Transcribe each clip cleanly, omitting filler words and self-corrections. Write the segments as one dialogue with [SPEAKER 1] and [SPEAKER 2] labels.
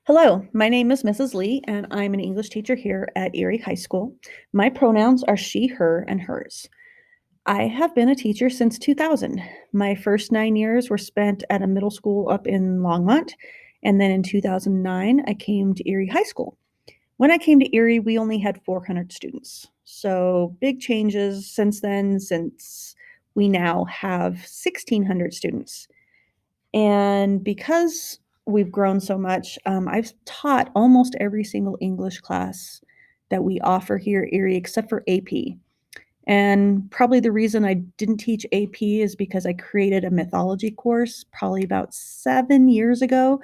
[SPEAKER 1] Hello, my name is Mrs. Lee, and I'm an English teacher here at Erie High School. My pronouns are she, her, and hers. I have been a teacher since 2000. My first 9 years were spent at a middle school up in Longmont, and then in 2009, I came to Erie High School. When I came to Erie, we only had 400 students. So big changes since then, since we now have 1,600 students. And because we've grown so much, I've taught almost every single English class that we offer here at Erie except for AP. And probably the reason I didn't teach AP is because I created a mythology course probably about 7 years ago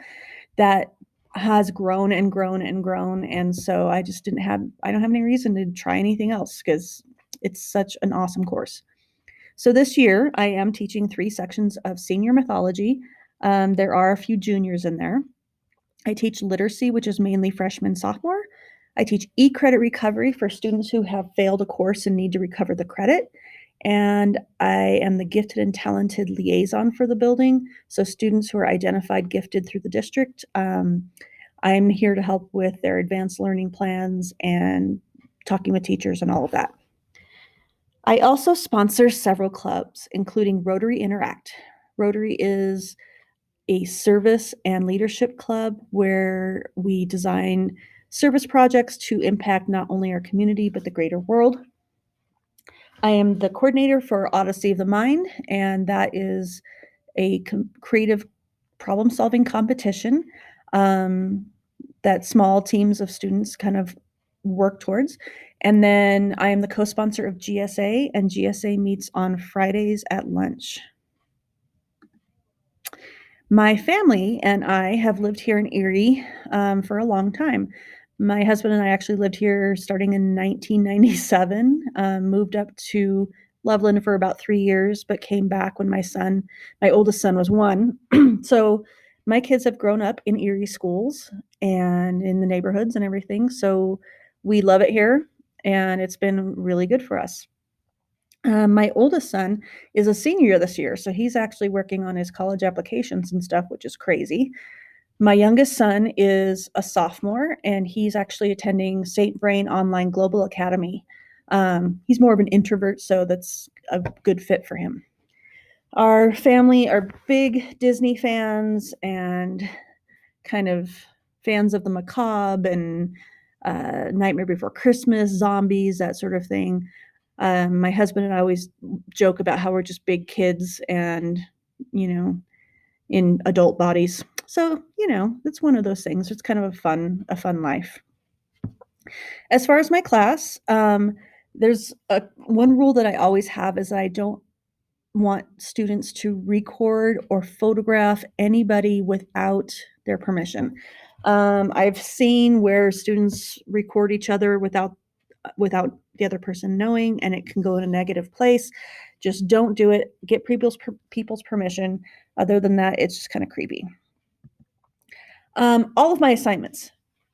[SPEAKER 1] that has grown and grown and grown. And so I don't have any reason to try anything else because it's such an awesome course. So this year, I am teaching 3 sections of senior mythology. There are a few juniors in there. I teach literacy, which is mainly freshman, sophomore. I teach e-credit recovery for students who have failed a course and need to recover the credit. And I am the gifted and talented liaison for the building. So students who are identified gifted through the district, I'm here to help with their advanced learning plans and talking with teachers and all of that. I also sponsor several clubs, including Rotary Interact. Rotary is a service and leadership club where we design service projects to impact not only our community, but the greater world. I am the coordinator for Odyssey of the Mind, and that is a creative problem solving competition um, that small teams of students kind of work towards. And then I am the co sponsor of GSA, and GSA meets on Fridays at lunch. My family and I have lived here in Erie for a long time. My husband and I actually lived here starting in 1997, moved up to Loveland for about 3 years, but came back when my oldest son, was one. So my kids have grown up in Erie schools and in the neighborhoods and everything. So we love it here, and it's been really good for us. My oldest son is a senior this year, so he's actually working on his college applications and stuff, which is crazy. My youngest son is a sophomore, and he's actually attending St. Vrain Online Global Academy. He's more of an introvert, so that's a good fit for him. Our family are big Disney fans and kind of fans of the macabre and Nightmare Before Christmas, zombies, that sort of thing. My husband and I always joke about how we're just big kids and, you know, in adult bodies. So, it's one of those things. It's kind of a fun life. As far as my class, there's one rule that I always have is that I don't want students to record or photograph anybody without their permission. I've seen where students record each other without the other person knowing, and it can go in a negative place. Just don't do it. Get people's permission. Other than that, it's just kind of creepy. All of my assignments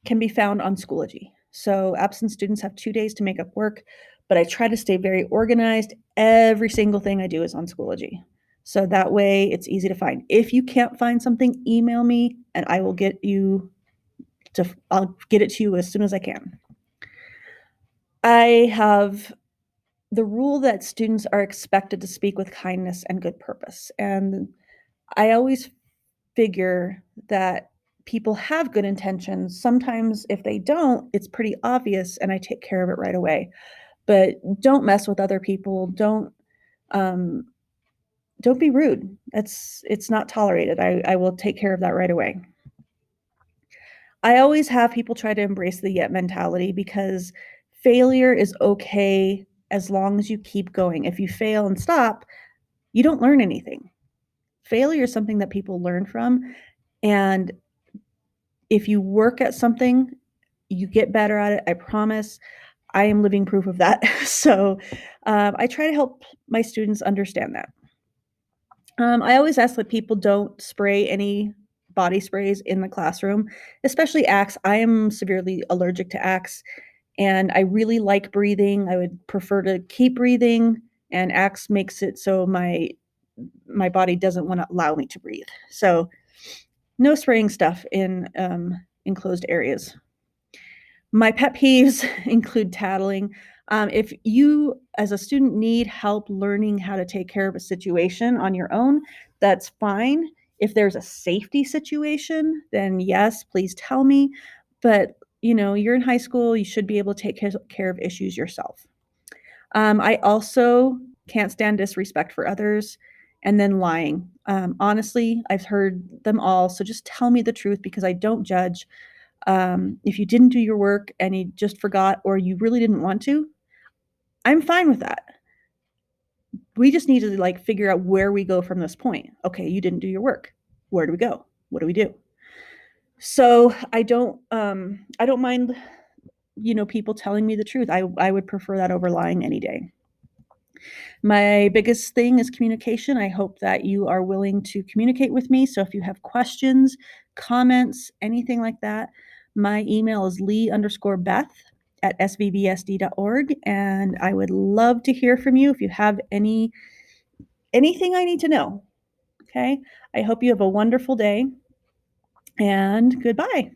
[SPEAKER 1] can be found on Schoology. So absent students have 2 days to make up work, but I try to stay very organized. Every single thing I do is on Schoology. So that way it's easy to find. If you can't find something, email me and I'll get it to you as soon as I can. I have the rule that students are expected to speak with kindness and good purpose. And I always figure that people have good intentions. Sometimes if they don't, it's pretty obvious and I take care of it right away. But don't mess with other people. Um, don't be rude. It's not tolerated. I will take care of that right away. I always have people try to embrace the yet mentality because failure is okay as long as you keep going. If you fail and stop, you don't learn anything. Failure is something that people learn from. And if you work at something, you get better at it. I promise. I am living proof of that. So I try to help my students understand that. I always ask that people don't spray any body sprays in the classroom, especially Axe. I am severely allergic to Axe, and I really like breathing. I would prefer to keep breathing, and Axe makes it so my body doesn't want to allow me to breathe. So no spraying stuff in enclosed areas. My pet peeves include tattling. If you, as a student, need help learning how to take care of a situation on your own, that's fine. If there's a safety situation, then yes, please tell me. But you're in high school, you should be able to take care of issues yourself. I also can't stand disrespect for others and then lying. Honestly, I've heard them all. So just tell me the truth because I don't judge. If you didn't do your work and you just forgot or you really didn't want to, I'm fine with that. We just need to figure out where we go from this point. Okay, you didn't do your work. Where do we go? What do we do? So I don't mind people telling me the truth. I would prefer that over lying any day. My biggest thing is communication. I hope that you are willing to communicate with me. So if you have questions, comments, anything like that, my email is lee_beth at svbsd.org. And I would love to hear from you if you have anything I need to know. Okay. I hope you have a wonderful day and goodbye.